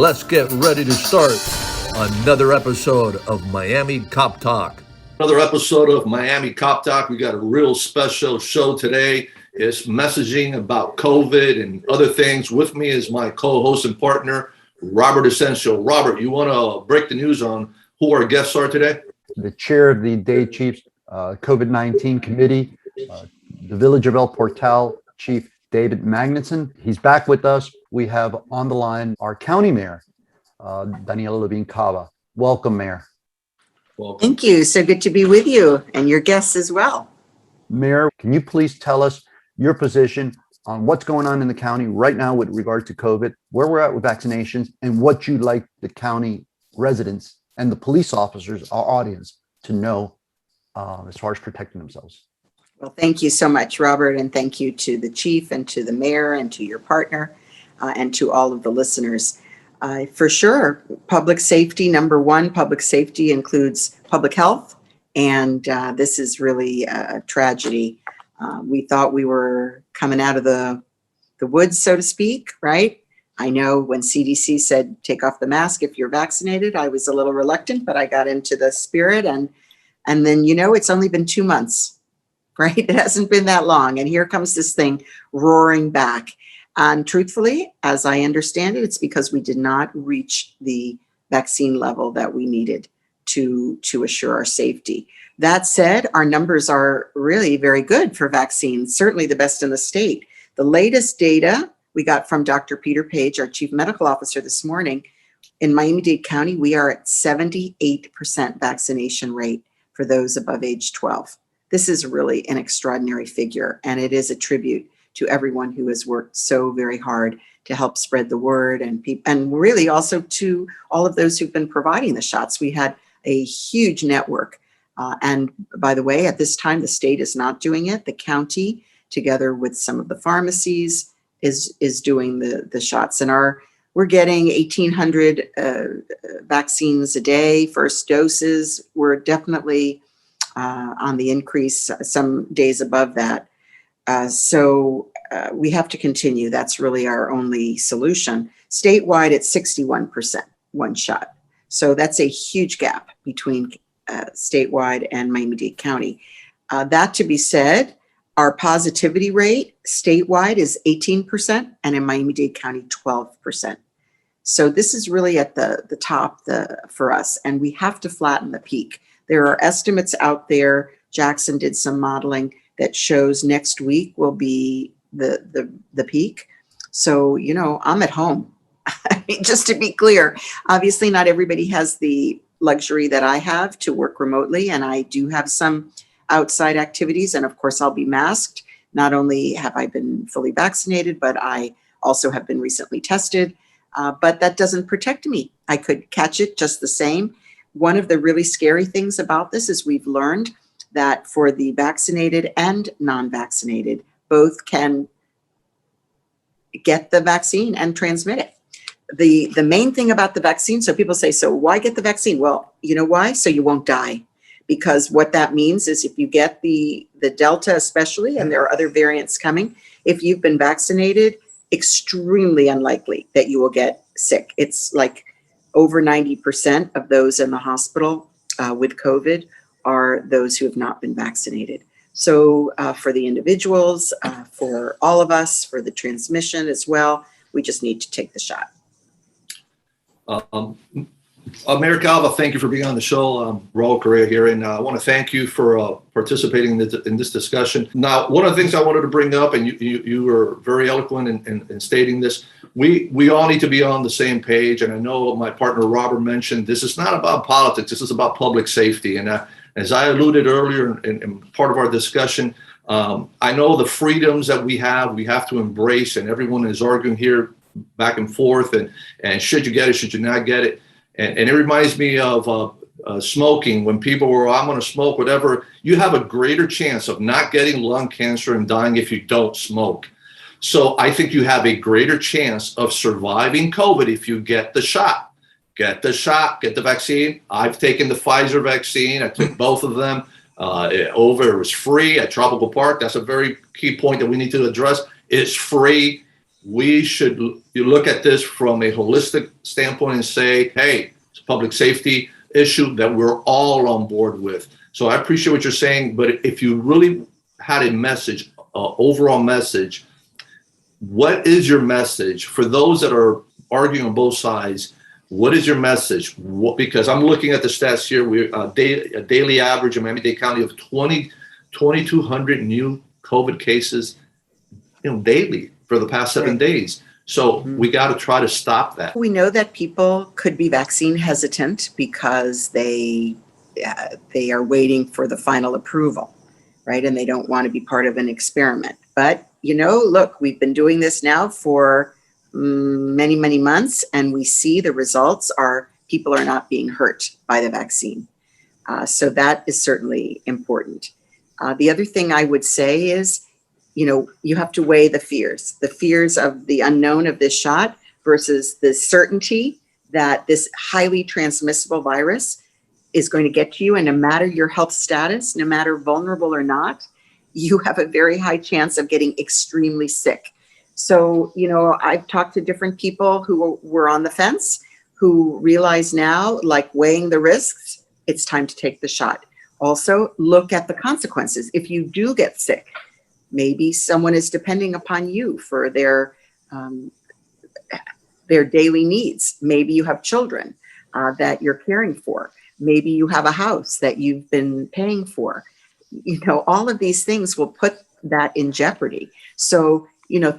Let's get ready to start another episode of Miami Cop Talk. Another episode of Miami Cop Talk. We got a real special show today. It's messaging about COVID and other things. With me is my co-host and partner, Robert Asencio. Robert, you want to break the news on who our guests are today? The chair of the Dade Chiefs COVID-19 committee, the Village of El Portal Chief David Magnusson. He's back with us. We have on the line our county mayor, Daniella Levine Cava. Welcome, Mayor. Welcome. Thank you. So good to be with you and your guests as well. Mayor, can you please tell us your position on what's going on in the county right now with regard to COVID, where we're at with vaccinations, and what you'd like the county residents and the police officers, our audience, to know as far as protecting themselves? Well, thank you so much, Robert, and thank you to the chief and to the mayor and to your partner and to all of the listeners. For sure, public safety, number one, public safety includes public health, and this is really a tragedy. We thought we were coming out of the woods, so to speak, right? I know when CDC said, take off the mask if you're vaccinated, I was a little reluctant, but I got into the spirit, and then, it's only been 2 months. Right? It hasn't been that long. And here comes this thing roaring back. And truthfully, as I understand it, it's because we did not reach the vaccine level that we needed to assure our safety. That said, our numbers are really very good for vaccines, certainly the best in the state. The latest data we got from Dr. Peter Page, our chief medical officer this morning, in Miami-Dade County, we are at 78% vaccination rate for those above age 12. This is really an extraordinary figure, and it is a tribute to everyone who has worked so very hard to help spread the word and really also to all of those who've been providing the shots. We had a huge network. And by the way, at this time, the state is not doing it. The county, together with some of the pharmacies, is doing the shots. And we're getting 1,800 vaccines a day, first doses. We're definitely on the increase, some days above that. So we have to continue. That's really our only solution. Statewide, it's 61% one shot. So that's a huge gap between statewide and Miami-Dade County. That to be said, our positivity rate statewide is 18% and in Miami-Dade County, 12%. So this is really at the top for us, and we have to flatten the peak. There are estimates out there. Jackson did some modeling that shows next week will be the peak. So, I'm at home. I mean, just to be clear, obviously not everybody has the luxury that I have to work remotely, and I do have some outside activities. And of course, I'll be masked. Not only have I been fully vaccinated, but I also have been recently tested. But that doesn't protect me. I could catch it just the same. One of the really scary things about this is we've learned that for the vaccinated and non-vaccinated, both can get the vaccine and transmit it. The main thing about the vaccine, so people say, so why get the vaccine? Well, you know why? So you won't die. Because what that means is if you get the Delta especially, and there are other variants coming, if you've been vaccinated, extremely unlikely that you will get sick. It's like over 90% of those in the hospital with COVID are those who have not been vaccinated. So for the individuals, for all of us, for the transmission as well, we just need to take the shot. Mayor Cava, thank you for being on the show. Raul, Correa here, and I want to thank you for participating in this discussion. Now, one of the things I wanted to bring up, and you were very eloquent in stating this, we all need to be on the same page, and I know my partner Robert mentioned this is not about politics, this is about public safety. And as I alluded earlier in part of our discussion, I know the freedoms that we have to embrace, and everyone is arguing here back and forth, and should you get it, should you not get it. And it reminds me of smoking. When people were, I'm going to smoke, whatever, you have a greater chance of not getting lung cancer and dying if you don't smoke. So I think you have a greater chance of surviving COVID if you get the shot. Get the shot, get the vaccine. I've taken the Pfizer vaccine. I took both of them. It was free at Tropical Park. That's a very key point that we need to address. It's free. you look at this from a holistic standpoint and say, hey, it's a public safety issue that we're all on board with. So I appreciate what you're saying, but if you really had a message, overall message, what is your message for those that are arguing on both sides? What is your message? Because I'm looking at the stats here. We're a daily average in Miami-Dade County of 2,200 new COVID cases, daily for the past 7 days. So we got to try to stop that. We know that people could be vaccine hesitant because they are waiting for the final approval, right? And they don't want to be part of an experiment. But, look, we've been doing this now for many, many months, and we see the results are people are not being hurt by the vaccine. So that is certainly important. The other thing I would say is, you have to weigh the fears of the unknown of this shot versus the certainty that this highly transmissible virus is going to get to you. And no matter your health status, no matter vulnerable or not, you have a very high chance of getting extremely sick. So, I've talked to different people who were on the fence, who realize now, like weighing the risks, it's time to take the shot. Also, look at the consequences. If you do get sick, maybe someone is depending upon you for their daily needs. Maybe you have children that you're caring for. Maybe you have a house that you've been paying for. All of these things will put that in jeopardy. So,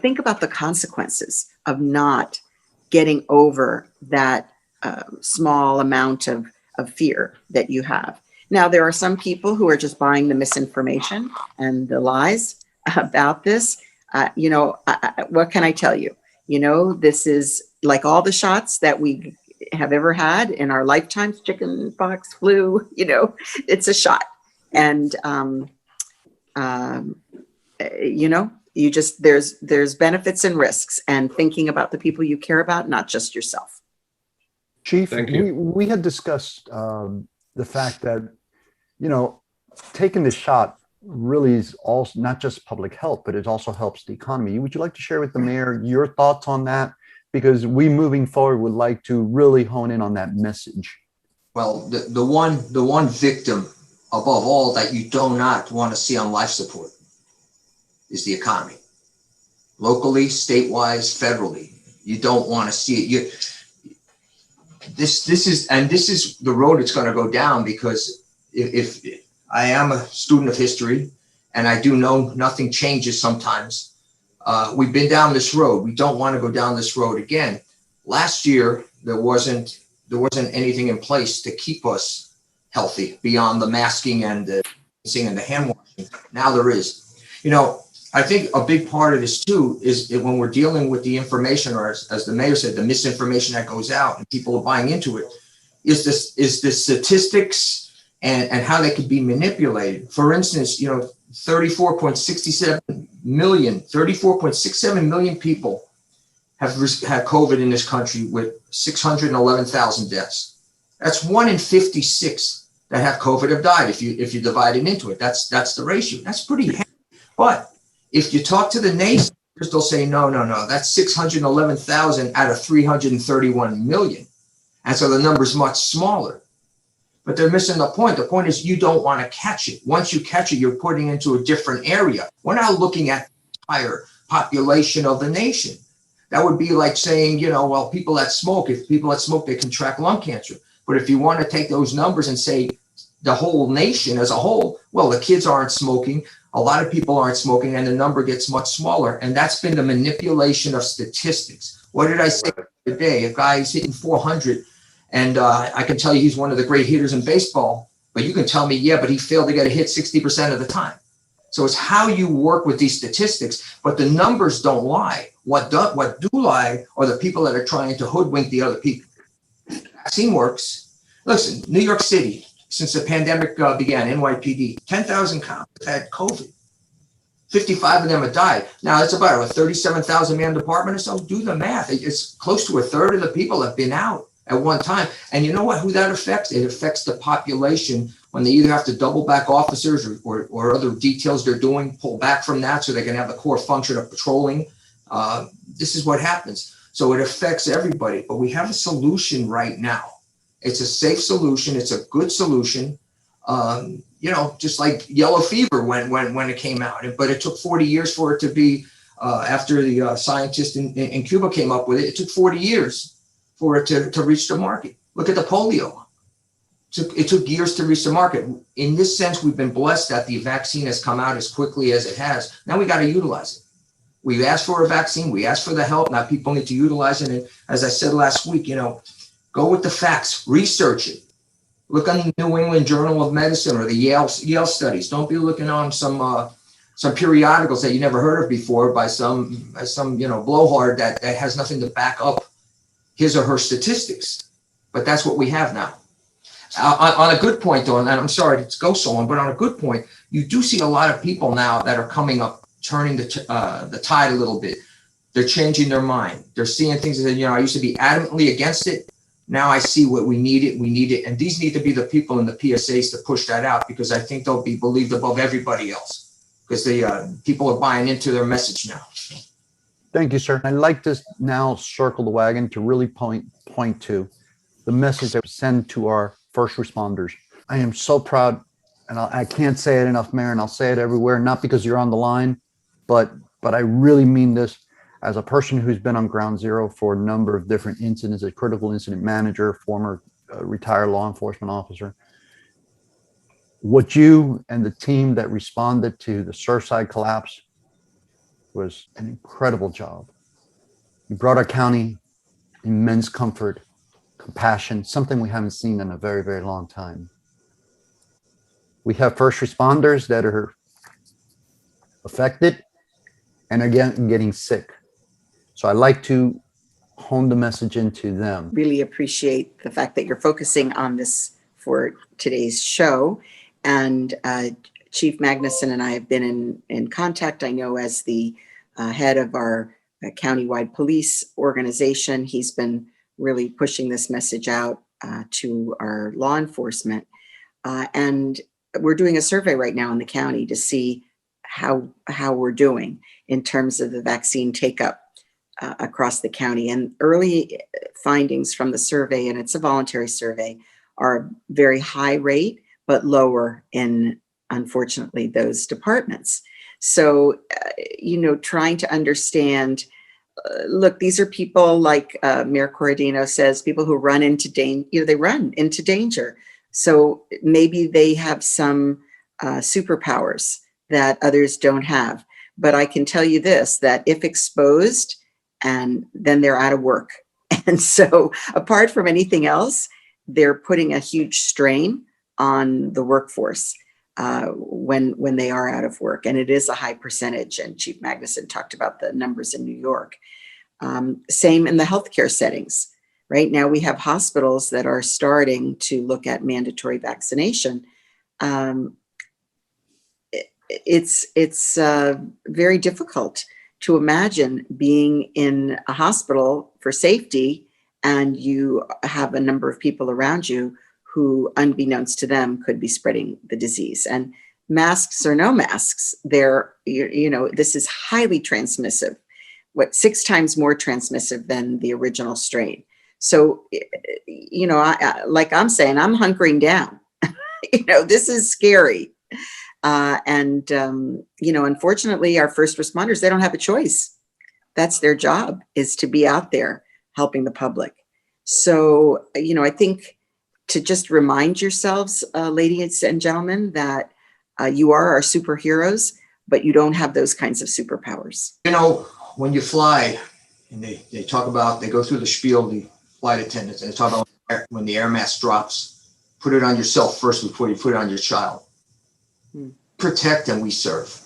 think about the consequences of not getting over that small amount of fear that you have. Now, there are some people who are just buying the misinformation and the lies about this. What can I tell you? This is like all the shots that we have ever had in our lifetimes, chicken pox, flu, it's a shot. And, there's benefits and risks, and thinking about the people you care about, not just yourself. Chief, Thank you. we had discussed the fact that, taking the shot really is also not just public health, but it also helps the economy. Would you like to share with the mayor your thoughts on that? Because we moving forward would like to really hone in on that message. Well, the one victim above all that you do not want to see on life support is the economy. Locally, statewide, federally, you don't want to see it. This is the road it's going to go down, because if I am a student of history, and I do know nothing changes sometimes. We've been down this road. We don't want to go down this road again. Last year, there wasn't anything in place to keep us healthy beyond the masking and the hand washing. Now there is. I think a big part of this too is when we're dealing with the information, or as the mayor said, the misinformation that goes out and people are buying into it, is the statistics and how they could be manipulated. For instance, 34.67 million people have had COVID in this country, with 611,000 deaths. That's 1 in 56 that have COVID have died. If you divide it into it, that's the ratio. That's pretty heavy. But if you talk to the naysayers, they'll say, no, that's 611,000 out of 331 million. And so the number's much smaller. But they're missing the point. The point is, you don't want to catch it. Once you catch it, you're putting it into a different area. We're not looking at the entire population of the nation. That would be like saying, people that smoke, they contract lung cancer. But if you want to take those numbers and say the whole nation as a whole, well, the kids aren't smoking, a lot of people aren't smoking, and the number gets much smaller. And that's been the manipulation of statistics. What did I say today? A guy's hitting 400. And I can tell you he's one of the great hitters in baseball, but you can tell me, but he failed to get a hit 60% of the time. So it's how you work with these statistics, but the numbers don't lie. What do lie are the people that are trying to hoodwink the other people. Vaccine works. Listen, New York City, since the pandemic began, NYPD, 10,000 cops had COVID. 55 of them have died. Now, that's about a 37,000 man department or so. Do the math. It's close to a third of the people have been out at one time. And you know what? Who that affects? It affects the population when they either have to double back officers or other details they're doing, pull back from that so they can have the core function of patrolling This is what happens. So it affects everybody, but we have a solution right now. It's a safe solution. It's a good solution. Just like yellow fever when it came out, but it took 40 years for it to be, after the scientist in Cuba came up with it, it took 40 years for it to reach the market. Look at the polio. It took years to reach the market. In this sense, we've been blessed that the vaccine has come out as quickly as it has. Now we got to utilize it. We've asked for a vaccine. We asked for the help. Now people need to utilize it. And as I said last week, go with the facts, research it. Look on the New England Journal of Medicine or the Yale studies. Don't be looking on some periodicals that you never heard of before by some blowhard that has nothing to back up his or her statistics. But that's what we have now. On a good point, though, and I'm sorry to go so long, but on a good point, you do see a lot of people now that are coming up, turning the tide a little bit. They're changing their mind. They're seeing things that, I used to be adamantly against it. Now I see what we need it. And these need to be the people in the PSAs to push that out, because I think they'll be believed above everybody else, because the people are buying into their message now. Thank you, sir. I'd like to now circle the wagon to really point to the message that we send to our first responders. I am so proud, and I can't say it enough, Mayor, and I'll say it everywhere, not because you're on the line, but I really mean this as a person who's been on ground zero for a number of different incidents, a critical incident manager, former retired law enforcement officer. What you and the team that responded to the Surfside collapse was an incredible job. You brought our county immense comfort, compassion, something we haven't seen in a very, very long time. We have first responders that are affected and again getting sick. So I like to hone the message into them. Really appreciate the fact that you're focusing on this for today's show. And Chief Magnusson and I have been in contact. I know as the head of our countywide police organization, he's been really pushing this message out to our law enforcement. And we're doing a survey right now in the county to see how we're doing in terms of the vaccine take-up across the county. And early findings from the survey, and it's a voluntary survey, are very high rate, but lower in, unfortunately, those departments. So, trying to understand, look, these are people like Mayor Corradino says, people who run into danger, they run into danger. So maybe they have some superpowers that others don't have. But I can tell you this, that if exposed, and then they're out of work. And so apart from anything else, they're putting a huge strain on the workforce when they are out of work. And it is a high percentage. And Chief Magnusson talked about the numbers in New York. Same in the healthcare settings. Right now, we have hospitals that are starting to look at mandatory vaccination. It's very difficult to imagine being in a hospital for safety and you have a number of people around you who, unbeknownst to them, could be spreading the disease. And masks or no masks, this is highly transmissive, 6 times more transmissive than the original strain. So, like I'm saying, I'm hunkering down. This is scary. Unfortunately, our first responders, they don't have a choice. That's their job, is to be out there helping the public. So, I think to just remind yourselves, ladies and gentlemen, that you are our superheroes, but you don't have those kinds of superpowers. When you fly, and they talk about, they go through the spiel, the flight attendants, and they talk about when the air mask drops, put it on yourself first before you put it on your child. Protect and we serve.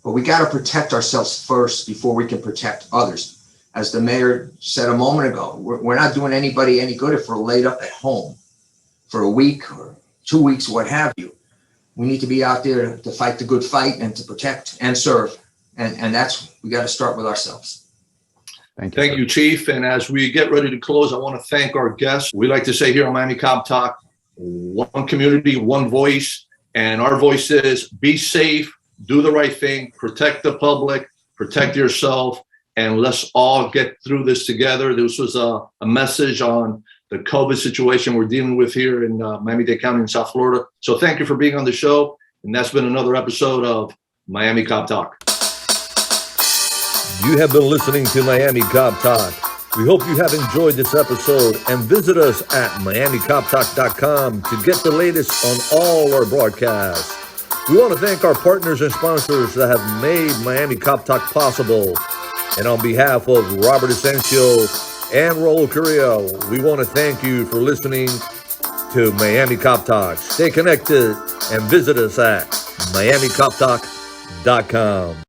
But we got to protect ourselves first before we can protect others. As the mayor said a moment ago, we're not doing anybody any good if we're laid up at home for a week or 2 weeks, what have you. We need to be out there to fight the good fight and to protect and serve. And we got to start with ourselves. Thank you, Chief. And as we get ready to close, I want to thank our guests. We like to say here on Miami Cop Talk, one community, one voice. And our voice is be safe, do the right thing, protect the public, protect yourself, and let's all get through this together. This was a message on the COVID situation we're dealing with here in Miami-Dade County in South Florida. So thank you for being on the show. And that's been another episode of Miami Cop Talk. You have been listening to Miami Cop Talk. We hope you have enjoyed this episode, and visit us at MiamiCopTalk.com to get the latest on all our broadcasts. We want to thank our partners and sponsors that have made Miami Cop Talk possible. And on behalf of Robert Asencio and Raul Correa, we want to thank you for listening to Miami Cop Talk. Stay connected and visit us at MiamiCopTalk.com.